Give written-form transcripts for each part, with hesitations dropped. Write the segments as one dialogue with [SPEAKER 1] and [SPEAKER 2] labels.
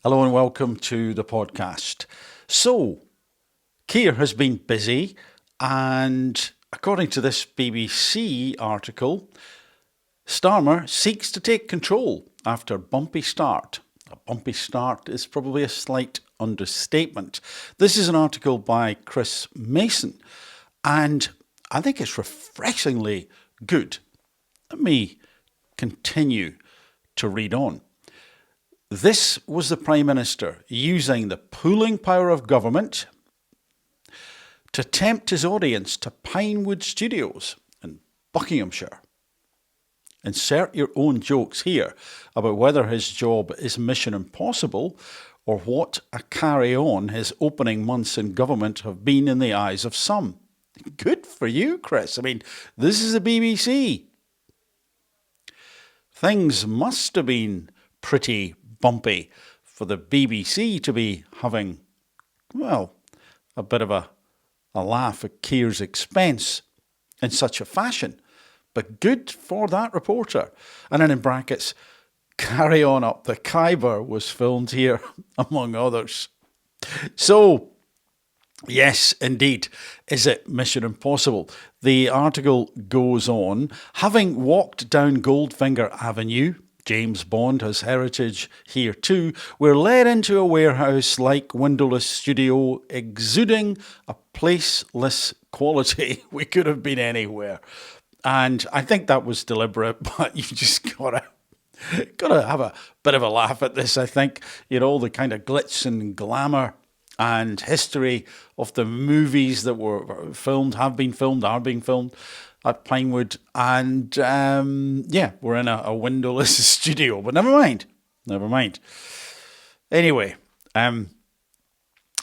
[SPEAKER 1] Hello and welcome to the podcast. So, Keir has been busy, and according to this BBC article, Starmer seeks to take control after bumpy start. A bumpy start is probably a slight understatement. This is an article by Chris Mason, and I think it's refreshingly good. Let me continue to read on. This was the Prime Minister using the pooling power of government to tempt his audience to Pinewood Studios in Buckinghamshire. Insert your own jokes here about whether his job is mission impossible or what a carry-on his opening months in government have been in the eyes of some. Good for you, Chris. I mean, this is the BBC. Things must have been pretty bumpy for the BBC to be having, well, a bit of a laugh at Keir's expense in such a fashion. But good for that reporter. And then in brackets, Carry On Up the Khyber was filmed here, among others. So, yes, indeed. Is it Mission Impossible? The article goes on. Having walked down Goldfinger Avenue, James Bond has heritage here too, we're led into a warehouse-like windowless studio exuding a placeless quality. We could have been anywhere. And I think that was deliberate, but you just gotta have a bit of a laugh at this, I think. You know, the kind of glitz and glamour and history of the movies that were filmed, are being filmed at Pinewood. And we're in a windowless studio, but never mind. Anyway,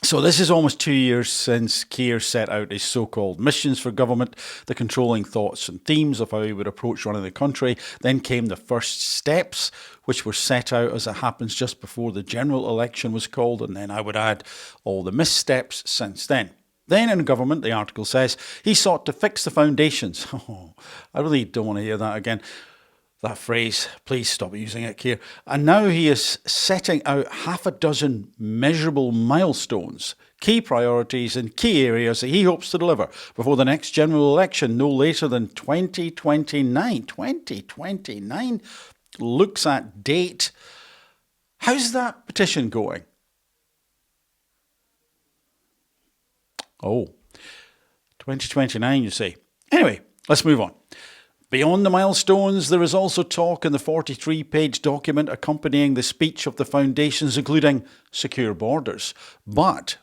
[SPEAKER 1] so this is almost 2 years since Keir set out his so-called missions for government, the controlling thoughts and themes of how he would approach running the country. Then came the first steps, which were set out, as it happens, just before the general election was called, and then I would add all the missteps since then. Then in government, the article says, he sought to fix the foundations. Oh, I really don't want to hear that again. That phrase, please stop using it, Keir. And now he is setting out half a dozen measurable milestones, key priorities and key areas that he hopes to deliver before the next general election, no later than 2029. 2029 looks at date. How's that petition going? Oh, 2029, you say. Anyway, let's move on. Beyond the milestones, there is also talk in the 43-page document accompanying the speech of the foundations, including secure borders. But,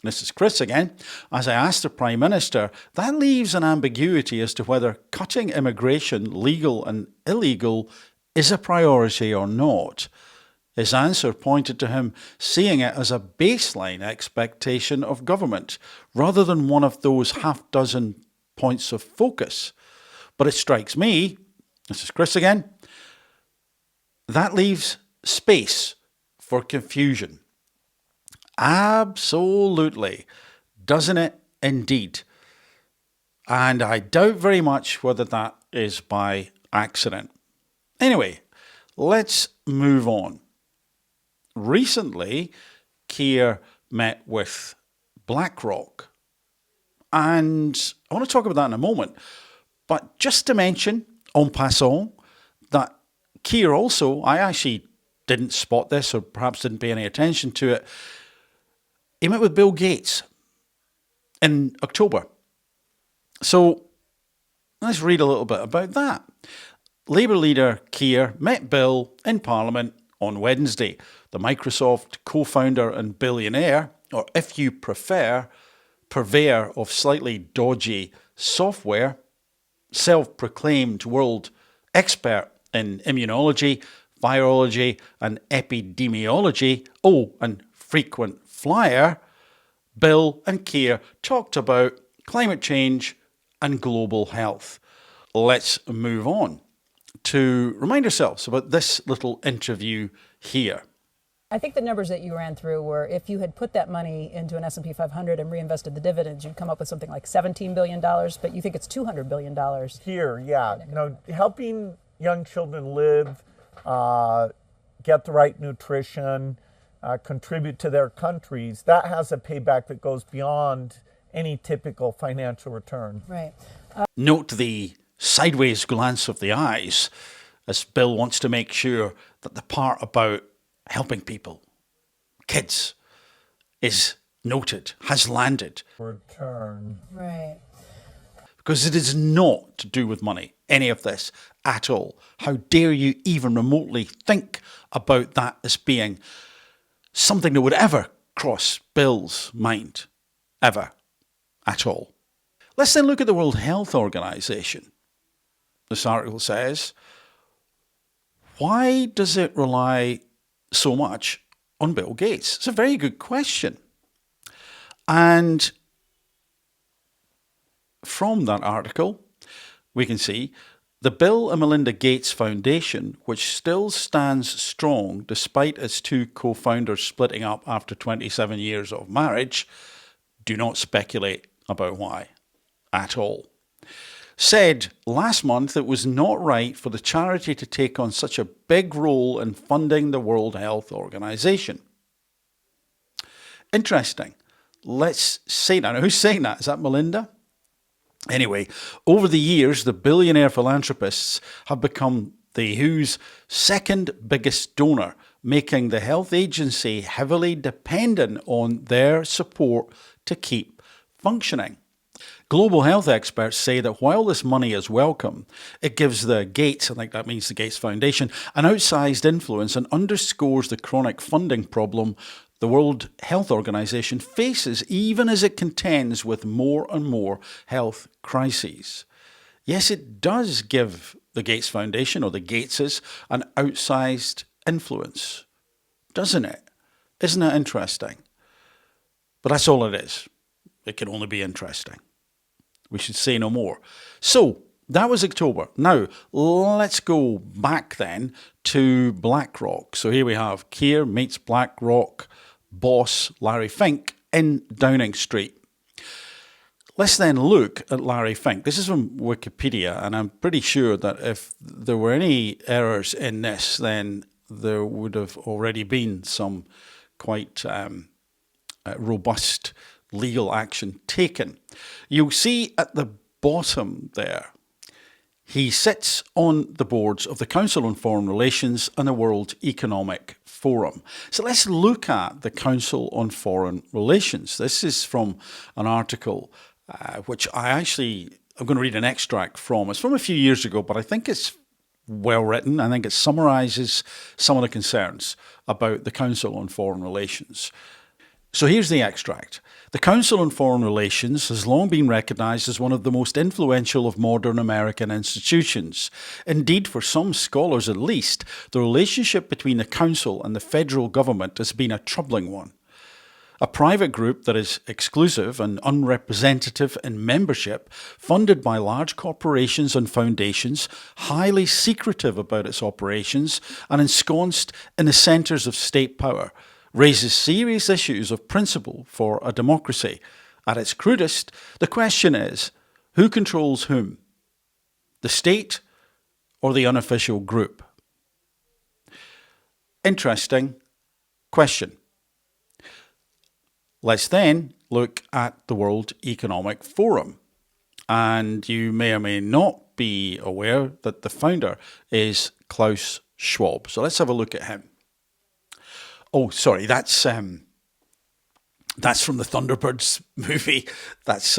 [SPEAKER 1] this is Chris again, as I asked the Prime Minister, that leaves an ambiguity as to whether cutting immigration, legal and illegal, is a priority or not. His answer pointed to him seeing it as a baseline expectation of government, rather than one of those half-dozen points of focus. But it strikes me, this is Chris again, that leaves space for confusion. Absolutely. Doesn't it indeed? And I doubt very much whether that is by accident. Anyway, let's move on. Recently, Keir met with BlackRock. And I want to talk about that in a moment. But just to mention, en passant, that Keir also, I actually didn't spot this or perhaps didn't pay any attention to it, he met with Bill Gates in October. So let's read a little bit about that. Labour leader Keir met Bill in Parliament on Wednesday. The Microsoft co-founder and billionaire, or if you prefer, purveyor of slightly dodgy software, self-proclaimed world expert in immunology, virology and epidemiology, and frequent flyer, Bill and Keir talked about climate change and global health. Let's move on to remind ourselves about this little interview here.
[SPEAKER 2] I think the numbers that you ran through were, if you had put that money into an S&P 500 and reinvested the dividends, you'd come up with something like $17 billion, but you think it's $200 billion.
[SPEAKER 3] Here, yeah. Helping young children live, get the right nutrition, contribute to their countries, that has a payback that goes beyond any typical financial return.
[SPEAKER 2] Right.
[SPEAKER 1] Note the sideways glance of the eyes as Bill wants to make sure that the part about helping people, kids, is noted, has landed.
[SPEAKER 3] Return.
[SPEAKER 2] Right.
[SPEAKER 1] Because it is not to do with money, any of this at all. How dare you even remotely think about that as being something that would ever cross Bill's mind, ever, at all. Let's then look at the World Health Organization. This article says, why does it rely so much on Bill Gates? It's a very good question. And from that article, we can see the Bill and Melinda Gates Foundation, which still stands strong despite its two co-founders splitting up after 27 years of marriage, do not speculate about why at all. Said last month it was not right for the charity to take on such a big role in funding the World Health Organization. Interesting. Let's say that. Now, who's saying that? Is that Melinda? Anyway, over the years, the billionaire philanthropists have become the WHO's second biggest donor, making the health agency heavily dependent on their support to keep functioning. Global health experts say that while this money is welcome, it gives the Gates, I think that means the Gates Foundation, an outsized influence and underscores the chronic funding problem the World Health Organization faces even as it contends with more and more health crises. Yes, it does give the Gates Foundation, or the Gateses, an outsized influence, doesn't it? Isn't that interesting? But that's all it is. It can only be interesting. We should say no more. So, that was October. Now, let's go back then to BlackRock. So here we have Keir meets BlackRock boss Larry Fink in Downing Street. Let's then look at Larry Fink. This is from Wikipedia, and I'm pretty sure that if there were any errors in this, then there would have already been some quite robust legal action taken. You'll see at the bottom there, he sits on the boards of the Council on Foreign Relations and the World Economic Forum. So let's look at the Council on Foreign Relations. This is from an article which I'm going to read an extract from. It's from a few years ago, but I think it's well written. I think it summarises some of the concerns about the Council on Foreign Relations. So here's the extract. The Council on Foreign Relations has long been recognised as one of the most influential of modern American institutions. Indeed, for some scholars at least, the relationship between the Council and the federal government has been a troubling one. A private group that is exclusive and unrepresentative in membership, funded by large corporations and foundations, highly secretive about its operations, and ensconced in the centres of state power, raises serious issues of principle for a democracy. At its crudest, the question is, who controls whom? The state or the unofficial group? Interesting question. Let's then look at the World Economic Forum. And you may or may not be aware that the founder is Klaus Schwab. So let's have a look at him. Oh, sorry, that's from the Thunderbirds movie. That's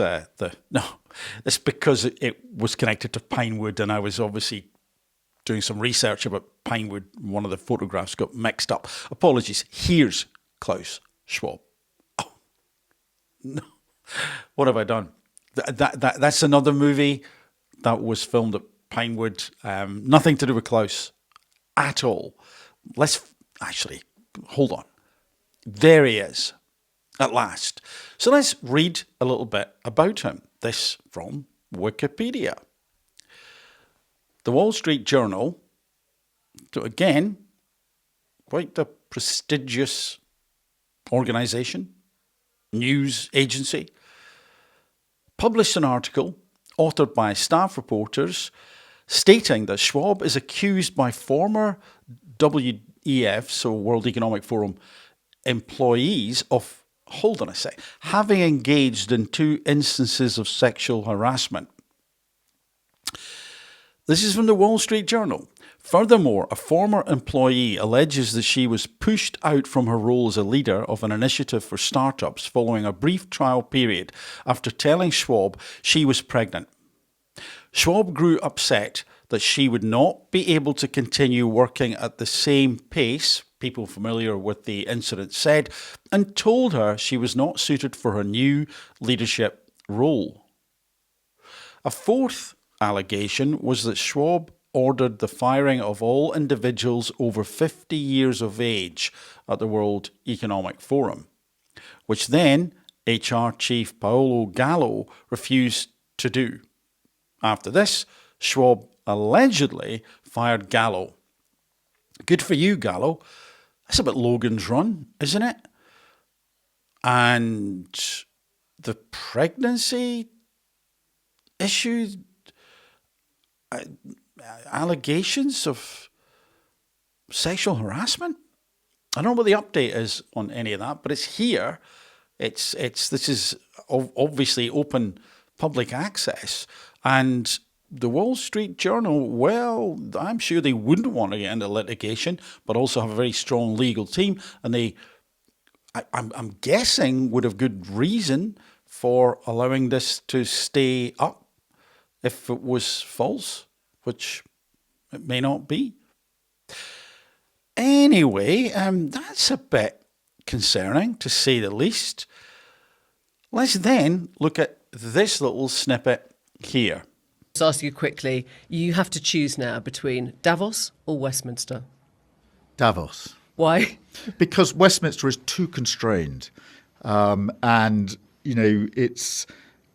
[SPEAKER 1] It's because it was connected to Pinewood, and I was obviously doing some research about Pinewood. One of the photographs got mixed up. Apologies. Here's Klaus Schwab. Oh no, what have I done? That's another movie that was filmed at Pinewood. Nothing to do with Klaus at all. Let's actually. Hold on. There he is, at last. So let's read a little bit about him. This from Wikipedia. The Wall Street Journal, so again, quite a prestigious organisation, news agency, published an article authored by staff reporters stating that Schwab is accused by former WEF, so World Economic Forum, employees of, hold on a sec, having engaged in 2 instances of sexual harassment. This is from the Wall Street Journal. Furthermore, a former employee alleges that she was pushed out from her role as a leader of an initiative for startups following a brief trial period after telling Schwab she was pregnant. Schwab grew upset that she would not be able to continue working at the same pace, people familiar with the incident said, and told her she was not suited for her new leadership role. A fourth allegation was that Schwab ordered the firing of all individuals over 50 years of age at the World Economic Forum, which then HR chief Paolo Gallo refused to do. After this, Schwab allegedly fired Gallo. Good for you, Gallo. That's about Logan's Run, isn't it? And the pregnancy issue, allegations of sexual harassment. I don't know what the update is on any of that, but it's here. This is obviously open public access, and the Wall Street Journal, well, I'm sure they wouldn't want to get into litigation, but also have a very strong legal team, and I'm guessing would have good reason for allowing this to stay up if it was false, which it may not be. Anyway, that's a bit concerning, to say the least. Let's then look at this little snippet here.
[SPEAKER 4] Just ask you quickly, you have to choose now between Davos or Westminster.
[SPEAKER 5] Davos.
[SPEAKER 4] Why?
[SPEAKER 5] Because Westminster is too constrained, and it's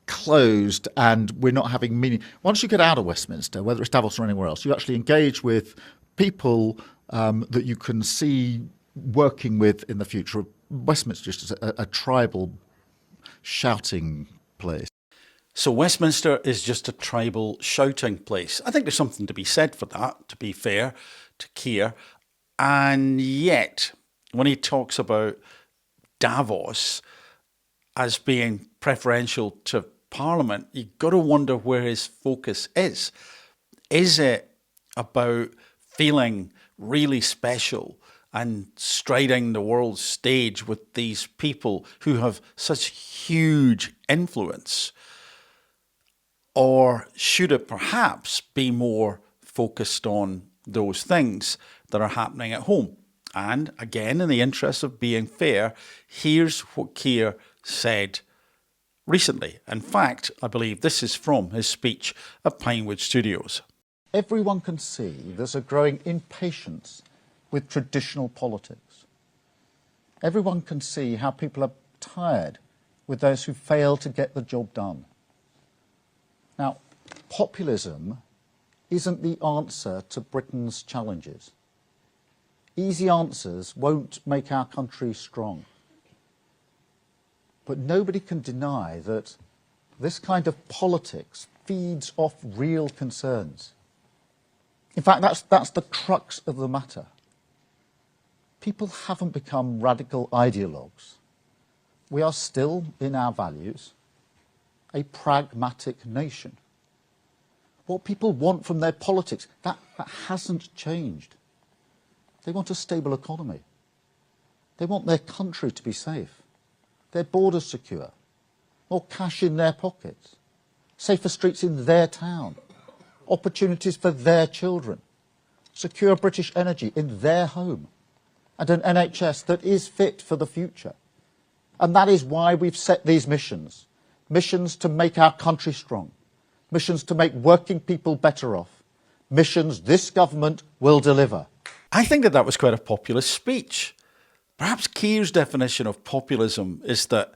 [SPEAKER 5] closed, and we're not having meaning. Once you get out of Westminster, whether it's Davos or anywhere else, you actually engage with people that you can see working with in the future. Westminster is just a tribal shouting place.
[SPEAKER 1] So Westminster is just a tribal shouting place. I think there's something to be said for that, to be fair to Keir. And yet, when he talks about Davos as being preferential to Parliament, you've got to wonder where his focus is. Is it about feeling really special and striding the world stage with these people who have such huge influence? Or should it perhaps be more focused on those things that are happening at home? And again, in the interest of being fair, here's what Keir said recently. In fact, I believe this is from his speech at Pinewood Studios.
[SPEAKER 6] Everyone can see there's a growing impatience with traditional politics. Everyone can see how people are tired with those who fail to get the job done. Now, populism isn't the answer to Britain's challenges. Easy answers won't make our country strong. But nobody can deny that this kind of politics feeds off real concerns. In fact, that's the crux of the matter. People haven't become radical ideologues. We are still, in our values, a pragmatic nation. What people want from their politics, that hasn't changed. They want a stable economy. They want their country to be safe, their borders secure, more cash in their pockets, safer streets in their town, opportunities for their children, secure British energy in their home, and an NHS that is fit for the future. And that is why we've set these missions. Missions to make our country strong. Missions to make working people better off. Missions this government will deliver.
[SPEAKER 1] I think that was quite a populist speech. Perhaps Keir's definition of populism is that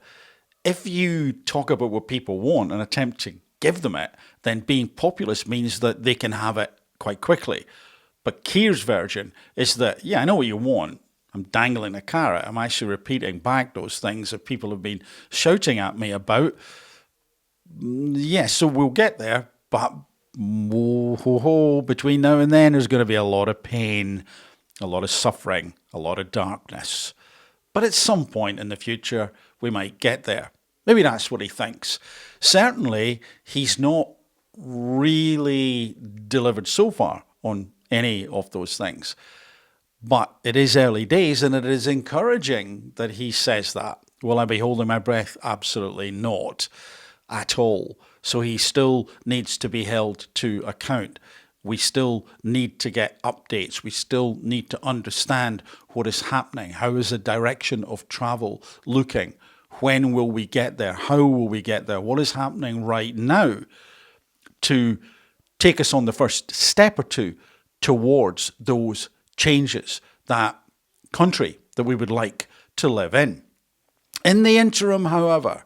[SPEAKER 1] if you talk about what people want and attempt to give them it, then being populist means that they can have it quite quickly. But Keir's version is that, yeah, I know what you want. I'm dangling a carrot. I'm actually repeating back those things that people have been shouting at me about. Yeah, so we'll get there, but between now and then, there's going to be a lot of pain, a lot of suffering, a lot of darkness. But at some point in the future, we might get there. Maybe that's what he thinks. Certainly, he's not really delivered so far on any of those things. But it is early days, and it is encouraging that he says that. Will I be holding my breath? Absolutely not at all. So he still needs to be held to account. We still need to get updates. We still need to understand what is happening. How is the direction of travel looking? When will we get there? How will we get there? What is happening right now to take us on the first step or two towards those changes, that country that we would like to live in? In the interim, however,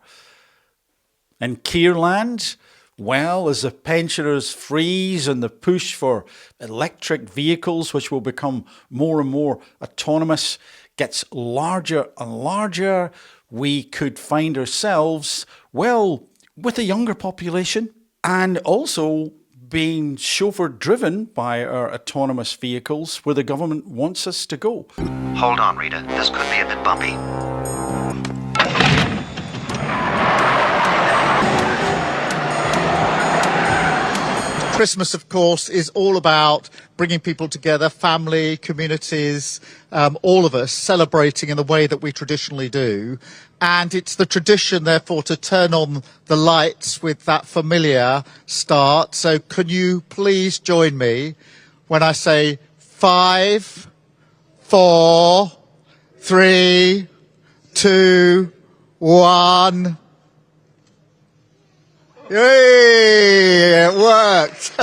[SPEAKER 1] in Keir land, well, as the pensioners freeze and the push for electric vehicles, which will become more and more autonomous, gets larger and larger, we could find ourselves, well, with a younger population and also being chauffeur-driven by our autonomous vehicles where the government wants us to go.
[SPEAKER 7] Hold on, Rita. This could be a bit bumpy.
[SPEAKER 6] Christmas, of course, is all about bringing people together, family, communities, all of us celebrating in the way that we traditionally do. And it's the tradition, therefore, to turn on the lights with that familiar start. So can you please join me when I say 5, 4, 3, 2, 1... Yay! It worked!